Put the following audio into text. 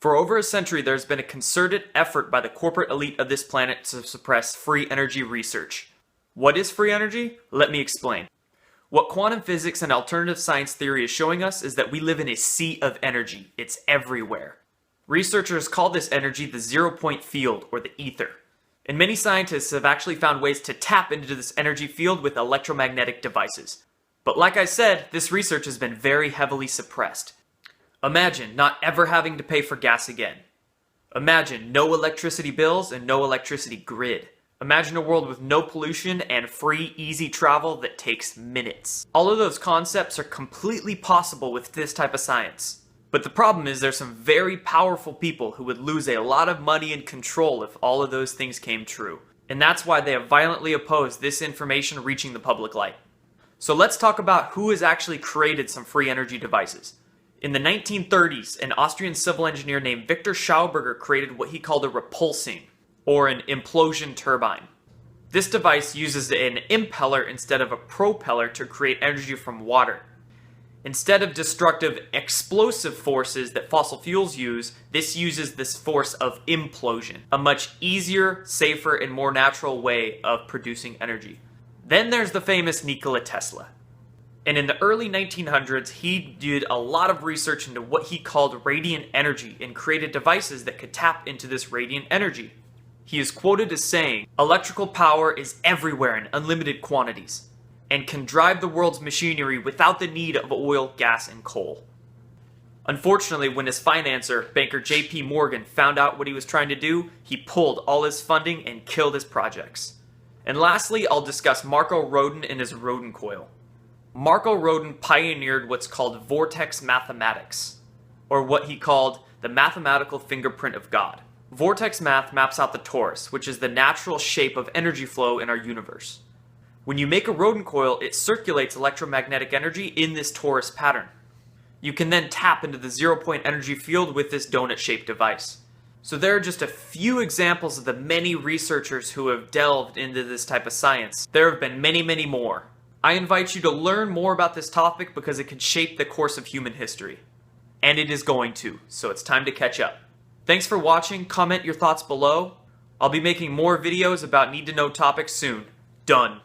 For over a century, there's been a concerted effort by the corporate elite of this planet to suppress free energy research. What is free energy? Let me explain. What quantum physics and alternative science theory is showing us is that we live in a sea of energy. It's everywhere. Researchers call this energy the zero-point field, or the ether. And many scientists have actually found ways to tap into this energy field with electromagnetic devices. But like I said, this research has been very heavily suppressed. Imagine not ever having to pay for gas again. Imagine no electricity bills and no electricity grid. Imagine a world with no pollution and free, easy travel that takes minutes. All of those concepts are completely possible with this type of science. But the problem is there's some very powerful people who would lose a lot of money and control if all of those things came true. And that's why they have violently opposed this information reaching the public light. So let's talk about who has actually created some free energy devices. In the 1930s, an Austrian civil engineer named Victor Schauberger created what he called a repulsing, or an implosion turbine. This device uses an impeller instead of a propeller to create energy from water. Instead of destructive explosive forces that fossil fuels use, this uses this force of implosion, a much easier, safer, and more natural way of producing energy. Then there's the famous Nikola Tesla. And in the early 1900s, he did a lot of research into what he called radiant energy and created devices that could tap into this radiant energy. He is quoted as saying, "Electrical power is everywhere in unlimited quantities, and can drive the world's machinery without the need of oil, gas, and coal." Unfortunately, when his financer, banker J.P. Morgan, found out what he was trying to do, he pulled all his funding and killed his projects. And lastly, I'll discuss Marco Rodin and his Rodin coil. Marco Rodin pioneered what's called vortex mathematics, or what he called the mathematical fingerprint of God. Vortex math maps out the torus, which is the natural shape of energy flow in our universe. When you make a Rodin coil, it circulates electromagnetic energy in this torus pattern. You can then tap into the zero-point energy field with this donut-shaped device. So there are just a few examples of the many researchers who have delved into this type of science. There have been many, many more. I invite you to learn more about this topic because it can shape the course of human history. And it is going to, so it's time to catch up. Thanks for watching, comment your thoughts below. I'll be making more videos about need-to-know topics soon. Done.